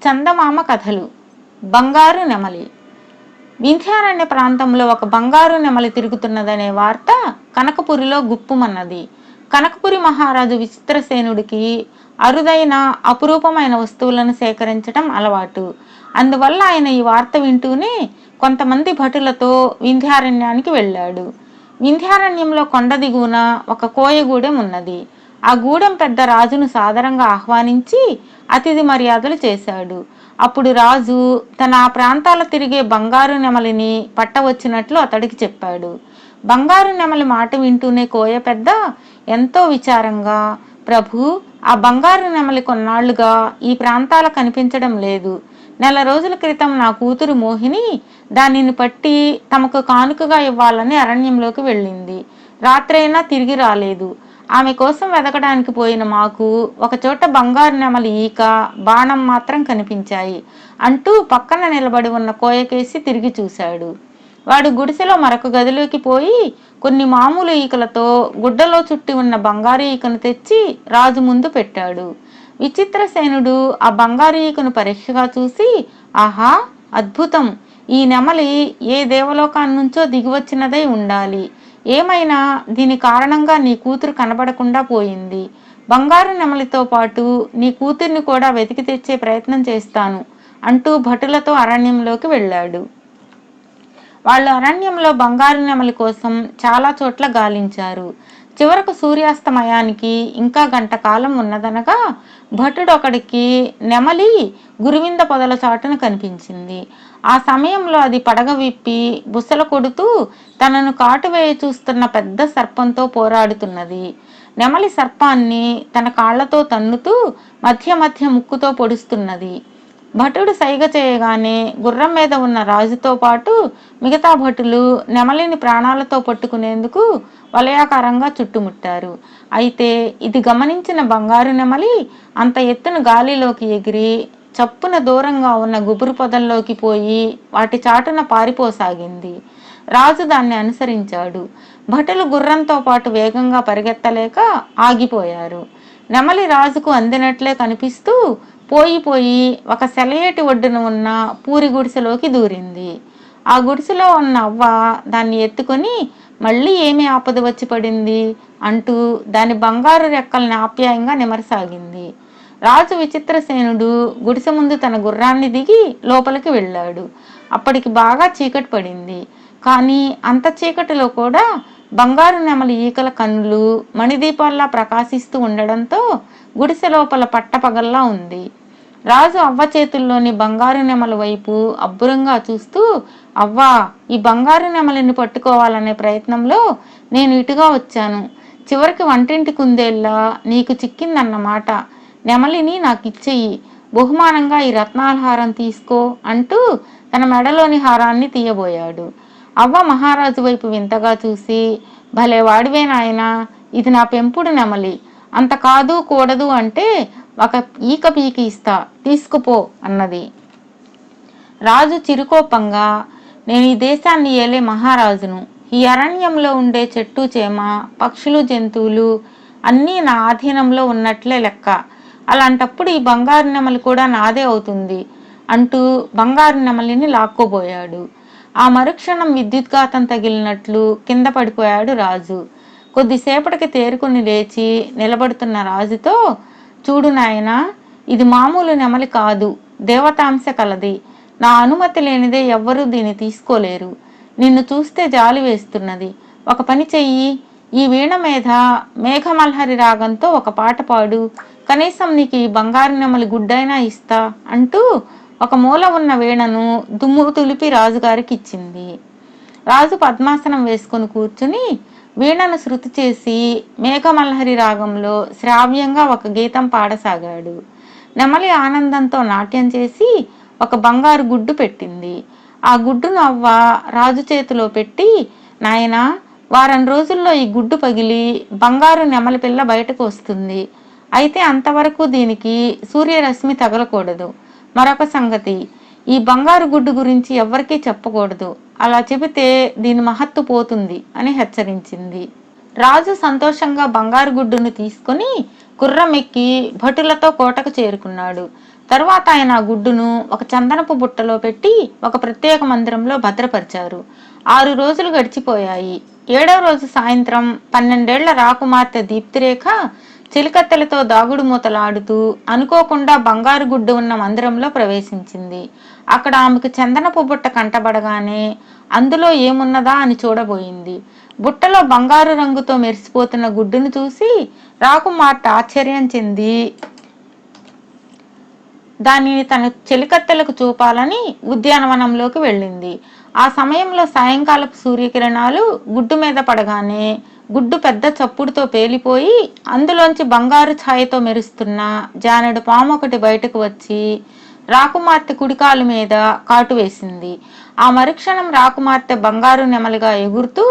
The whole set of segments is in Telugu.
చందమామ కథలు. బంగారు నెమలి. వింధ్యారణ్య ప్రాంతంలో ఒక బంగారు నెమలి తిరుగుతున్నదనే వార్త కనకపురిలో గుప్పుమన్నది. కనకపురి మహారాజు విచిత్రసేనుడికి అరుదైన అపురూపమైన వస్తువులను సేకరించడం అలవాటు. అందువల్ల ఆయన ఈ వార్త వింటూనే కొంతమంది భటులతో వింధ్యారణ్యానికి వెళ్ళాడు. వింధ్యారణ్యంలో కొండ దిగువన ఒక కోయగూడెం ఉన్నది. ఆ గూడెం పెద్ద రాజును సాదరంగా ఆహ్వానించి అతిథి మర్యాదలు చేశాడు. అప్పుడు రాజు తన ఆ ప్రాంతాల తిరిగే బంగారు నెమలిని పట్టవచ్చినట్లు అతడికి చెప్పాడు. బంగారు నెమలి మాట వింటూనే కోయ పెద్ద ఎంతో విచారంగా, ప్రభు, ఆ బంగారు నెమలి కొన్నాళ్లుగా ఈ ప్రాంతాల కనిపించడం లేదు. నెల రోజుల క్రితం నా కూతురు మోహిని దానిని పట్టి తమకు కానుకగా ఇవ్వాలని అరణ్యంలోకి వెళ్ళింది. రాత్రైనా తిరిగి రాలేదు. ఆమె కోసం వెతకడానికి పోయిన మాకు ఒకచోట బంగారు నెమలి ఈక, బాణం మాత్రం కనిపించాయి అంటూ పక్కన నిలబడి ఉన్న కోయకేసి తిరిగి చూశాడు. వాడు గుడిసెలో మరొక గదిలోకి పోయి కొన్ని మామూలు ఈకలతో గుడ్డలో చుట్టి ఉన్న బంగారు ఈకను తెచ్చి రాజు ముందు పెట్టాడు. విచిత్రసేనుడు ఆ బంగారు ఈకను పరీక్షగా చూసి, ఆహా, అద్భుతం! ఈ నెమలి ఏ దేవలోకాన్ని నుంచో దిగివచ్చినదై ఉండాలి. ఏమైనా దీని కారణంగా నీ కూతురు కనబడకుండా పోయింది. బంగారు నెమలితో పాటు నీ కూతుర్ని కూడా వెతికి తెచ్చే ప్రయత్నం చేస్తాను అంటూ భటులతో అరణ్యంలోకి వెళ్ళాడు. వాళ్ళు అరణ్యంలో బంగారు నెమలి కోసం చాలా చోట్ల గాలించారు. చివరకు సూర్యాస్తమయానికి ఇంకా గంట కాలం ఉన్నదనగా భటుడొకడికి నెమలి గురువింద పొదల చాటున కనిపించింది. ఆ సమయంలో అది పడగ విప్పి బుసల కొడుతూ తనను కాటువేయ చూస్తున్న పెద్ద సర్పంతో పోరాడుతున్నది. నెమలి సర్పాన్ని తన కాళ్లతో తన్నుతూ మధ్య మధ్య ముక్కుతో పొడుస్తున్నది. భటుడు సైగ చేయగానే గుర్రం మీద ఉన్న రాజుతో పాటు మిగతా భటులు నెమలిని ప్రాణాలతో పట్టుకునేందుకు వలయాకారంగా చుట్టుముట్టారు. అయితే ఇది గమనించిన బంగారు నెమలి అంత ఎత్తున గాలిలోకి ఎగిరి చప్పున దూరంగా ఉన్న గుబురు పొదల్లోకి పోయి వాటి చాటున పారిపోసాగింది. రాజు దాన్ని అనుసరించాడు. భటులు గుర్రంతో పాటు వేగంగా పరిగెత్తలేక ఆగిపోయారు. నెమలి రాజుకు అందినట్లే కనిపిస్తూ పోయి ఒక సెలయేటి ఒడ్డున ఉన్న పూరి గుడిసెలోకి దూరింది. ఆ గుడిసెలో ఉన్న అవ్వ దాన్ని ఎత్తుకొని మళ్ళీ ఏమి ఆపద వచ్చి పడింది అంటూ దాని బంగారు రెక్కల్ని ఆప్యాయంగా నిమరసాగింది. రాజు విచిత్రసేనుడు గుడిసె ముందు తన గుర్రాన్ని దిగి లోపలికి వెళ్ళాడు. అప్పటికి బాగా చీకటి పడింది. కానీ అంత చీకటిలో కూడా బంగారు నెమలి ఈకల కన్నులు మణిదీపాల్లా ప్రకాశిస్తూ ఉండడంతో గుడిసె లోపల పట్టపగల్లా ఉంది. రాజు అవ్వ చేతుల్లోని బంగారు నెమలి వైపు అబ్బురంగా చూస్తూ, అవ్వా, ఈ బంగారు నెమలిని పట్టుకోవాలనే ప్రయత్నంలో నేను ఇటుగా వచ్చాను. చివరికి వంటింటి కుందేళ్ళ నీకు చిక్కిందన్నమాట. నెమలిని నాకు ఇచ్చేయి, బహుమానంగా ఈ రత్నాల హారం తీసుకో అంటూ తన మెడలోని హారాన్ని తీయబోయాడు. అవ్వ మహారాజు వైపు వింతగా చూసి, భలే వాడివే నాయనా, ఇది నా పెంపుడు నెమలి. అంత కాదు కూడదు అంటే ఒక ఈక పీకి ఇస్తా, తీసుకుపో అన్నది. రాజు చిరుకోపంగా, నేను ఈ దేశాన్ని ఏలే మహారాజును. ఈ అరణ్యంలో ఉండే చెట్టు చేమ, పక్షులు, జంతువులు అన్నీ నా ఆధీనంలో ఉన్నట్లే లెక్క. అలాంటప్పుడు ఈ బంగారు నెమలి కూడా నాదే అవుతుంది అంటూ బంగారు నెమలిని లాక్కోబోయాడు. ఆ మరుక్షణం విద్యుద్ఘాతం తగిలినట్లు కింద పడిపోయాడు రాజు. కొద్దిసేపటికి తేరుకుని లేచి నిలబడుతున్న రాజుతో, చూడు నాయనా, ఇది మామూలు నెమలి కాదు, దేవతాంశ కలది. నా అనుమతి లేనిదే ఎవ్వరూ దీన్ని తీసుకోలేరు. నిన్ను చూస్తే జాలి వేస్తున్నది. ఒక పని చెయ్యి, ఈ వీణ మీద మేఘమల్హరి రాగంతో ఒక పాట పాడు. కనీసం నీకు ఈ బంగారు నెమలి గుడ్డైనా ఇస్తా అంటూ ఒక మూల ఉన్న వీణను దుమ్ము తులిపి రాజుగారికి ఇచ్చింది. రాజు పద్మాసనం వేసుకుని కూర్చుని వీణను శృతి చేసి మేఘమల్హరి రాగంలో శ్రావ్యంగా ఒక గీతం పాడసాగాడు. నెమలి ఆనందంతో నాట్యం చేసి ఒక బంగారు గుడ్డు పెట్టింది. ఆ గుడ్డును అవ్వ రాజు చేతిలో పెట్టి, నాయనా, వారం రోజుల్లో ఈ గుడ్డు పగిలి బంగారు నెమలి పిల్ల బయటకు వస్తుంది. అయితే అంతవరకు దీనికి సూర్యరశ్మి తగలకూడదు. మరొక సంగతి, ఈ బంగారు గుడ్డు గురించి ఎవ్వరికీ చెప్పకూడదు. అలా చెబితే దీని మహత్తు పోతుంది అని హెచ్చరించింది. రాజు సంతోషంగా బంగారు గుడ్డును తీసుకుని గుర్రం ఎక్కి భటులతో కోటకు చేరుకున్నాడు. తరువాత ఆయన ఆ గుడ్డును ఒక చందనపు బుట్టలో పెట్టి ఒక ప్రత్యేక మందిరంలో భద్రపరిచారు. 6 రోజులు గడిచిపోయాయి. 7వ రోజు సాయంత్రం 12 ఏళ్ల రాకుమార్తె దీప్తిరేఖ చిలికత్తెలతో దాగుడు మూతలాడుతూ అనుకోకుండా బంగారు గుడ్డు ఉన్న మందిరంలో ప్రవేశించింది. అక్కడ ఆమెకు చందనపు బుట్ట కంటబడగానే అందులో ఏమున్నదా అని చూడబోయింది. బుట్టలో బంగారు రంగుతో మెరిసిపోతున్న గుడ్డును చూసి రాకుమార్తె ఆశ్చర్యం చెంది దానిని తన చెలికత్తెలకు చూపాలని ఉద్యానవనంలోకి వెళ్ళింది. ఆ సమయంలో సాయంకాలపు సూర్యకిరణాలు గుడ్డు మీద పడగానే గుడ్డు పెద్ద చప్పుడుతో పేలిపోయి అందులోంచి బంగారు ఛాయతో మెరుస్తున్న జానెడు పాము ఒకటి బయటకు వచ్చి రాకుమార్తె కుడికాలు మీద కాటు వేసింది. ఆ మరుక్షణం రాకుమార్తె బంగారు నెమలిగా ఎగురుతూ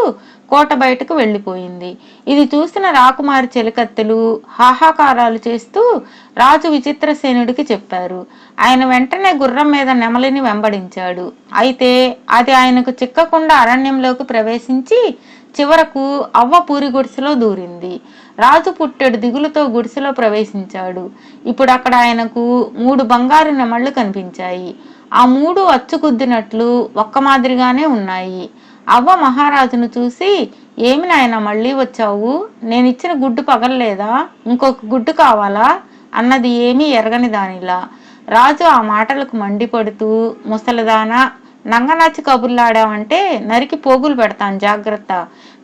కోట బయటకు వెళ్ళిపోయింది. ఇది చూసిన రాకుమారి చెలికత్తెలు హాహాకారాలు చేస్తూ రాజు విచిత్రసేనుడికి చెప్పారు. ఆయన వెంటనే గుర్రం మీద నెమలిని వెంబడించాడు. అయితే అది ఆయనకు చిక్కకుండా అరణ్యంలోకి ప్రవేశించి చివరకు అవ్వ పూరి గుడిసెలో దూరింది. రాజు పుట్టెడు దిగులుతో గుడిసెలో ప్రవేశించాడు. ఇప్పుడు అక్కడ ఆయనకు 3 బంగారు నెమళ్లు కనిపించాయి. ఆ 3 అచ్చుకుద్దినట్లు ఒక్క మాదిరిగానే ఉన్నాయి. అవ్వ మహారాజును చూసి, ఏమి నాయన మళ్ళీ వచ్చావు? నేనిచ్చిన గుడ్డు పగలలేదా? ఇంకొక గుడ్డు కావాలా అన్నది ఏమీ ఎరగని దానిలా. రాజు ఆ మాటలకు మండిపడుతూ, ముసలిదానా, నంగనాచి కబుర్లాడావంటే నరికి పోగులు పెడతాను, జాగ్రత్త.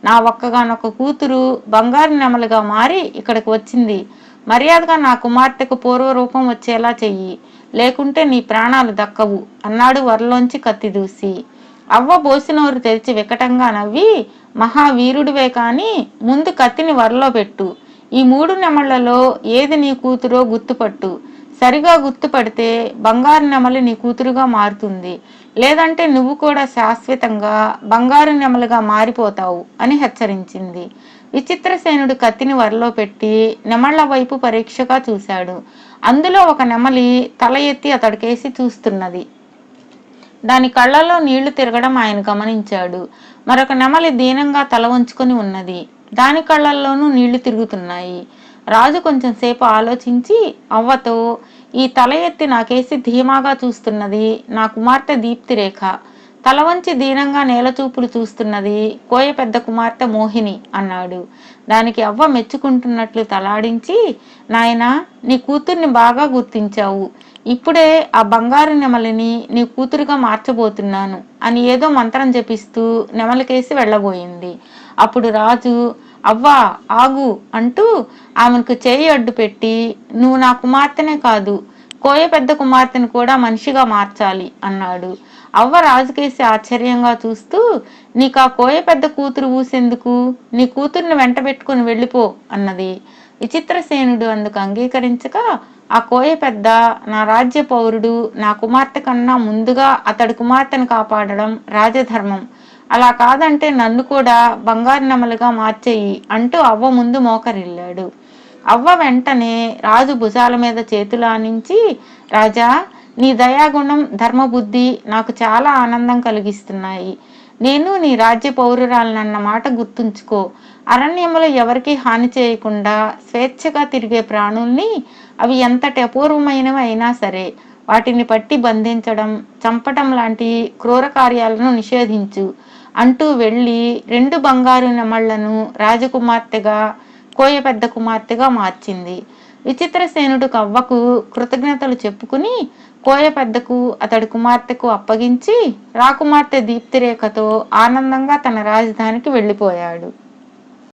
నా ఒక్కగానొక్క కూతురు బంగారు నెమలుగా మారి ఇక్కడికి వచ్చింది. మర్యాదగా నా కుమార్తెకు పూర్వరూపం వచ్చేలా చెయ్యి, లేకుంటే నీ ప్రాణాలు దక్కవు అన్నాడు వరలోంచి కత్తి దూసి. అవ్వ బోసినోరు తెరిచి వికటంగా నవ్వి, మహావీరుడివే కాని ముందు కత్తిని వరలో పెట్టు. ఈ 3 నెమళ్లలో ఏది నీ కూతురో గుర్తుపట్టు. సరిగా గుర్తుపడితే బంగారు నెమలి నీ కూతురుగా మారుతుంది, లేదంటే నువ్వు కూడా శాశ్వతంగా బంగారు నెమలుగా మారిపోతావు అని హెచ్చరించింది. విచిత్రసేనుడు కత్తిని వరలో పెట్టి నెమళ్ల వైపు పరీక్షగా చూశాడు. అందులో ఒక నెమలి తల ఎత్తి అతడికేసి చూస్తున్నది. దాని కళ్ళలో నీళ్లు తిరగడం ఆయన గమనించాడు. మరొక నెమలి దీనంగా తల వంచుకొని ఉన్నది. దాని కళ్ళల్లోనూ నీళ్లు తిరుగుతున్నాయి. రాజు కొంచెం సేపు ఆలోచించి అవ్వతో, ఈ తల ఎత్తి నాకేసి ధీమాగా చూస్తున్నది నా కుమార్తె దీప్తిరేఖ, తల వంచి దీనంగా నేలచూపులు చూస్తున్నది కోయ పెద్ద కుమార్తె మోహిని అన్నాడు. దానికి అవ్వ మెచ్చుకుంటున్నట్లు తలాడించి, నాయనా, నీ కూతుర్ని బాగా గుర్తించావు. ఇప్పుడే ఆ బంగారు నెమలిని నీ కూతురుగా మార్చబోతున్నాను అని ఏదో మంత్రం జపిస్తూ నెమలికేసి వెళ్ళబోయింది. అప్పుడు రాజు, అవ్వా ఆగు అంటూ ఆమెకు చేయి అడ్డు పెట్టి, నువ్వు నా కుమార్తెనే కాదు, కోయ పెద్ద కుమార్తెను కూడా మనిషిగా మార్చాలి అన్నాడు. అవ్వ రాజుకేసి ఆశ్చర్యంగా చూస్తూ, నీకు ఆ కోయ పెద్ద కూతురు ఊసెందుకు? నీ కూతుర్ని వెంట పెట్టుకుని వెళ్ళిపో అన్నది. విచిత్రసేనుడు అందుకు అంగీకరించక, ఆ కోయ పెద్ద నా రాజ్య పౌరుడు, నా కుమార్తె కన్నా ముందుగా అతడి కుమార్తెను కాపాడడం రాజధర్మం. అలా కాదంటే నన్ను కూడా బంగారు నెమలుగా మార్చేయి అంటూ అవ్వ ముందు మోకరిల్లాడు. అవ్వ వెంటనే రాజు భుజాల మీద చేతులు ఆనించి, రాజా, నీ దయాగుణం, ధర్మబుద్ధి నాకు చాలా ఆనందం కలిగిస్తున్నాయి. నేను నీ రాజ్య పౌరురాలనన్న మాట గుర్తుంచుకో. అరణ్యములో ఎవరికీ హాని చేయకుండా స్వేచ్ఛగా తిరిగే ప్రాణుల్ని, అవి ఎంతటి అపూర్వమైనవి అయినా సరే, వాటిని పట్టి బంధించడం, చంపటం లాంటి క్రూర కార్యాలను నిషేధించు అంటూ వెళ్ళి 2 బంగారు నెమళ్లను రాజకుమార్తెగా కోయ పెద్ద కుమార్తెగా మార్చింది. విచిత్రసేనుడు కవ్వకు కృతజ్ఞతలు చెప్పుకుని కోయ పెద్దకు అతడి కుమార్తెకు అప్పగించి రాకుమార్తె దీప్తిరేఖతో ఆనందంగా తన రాజధానికి వెళ్ళిపోయాడు.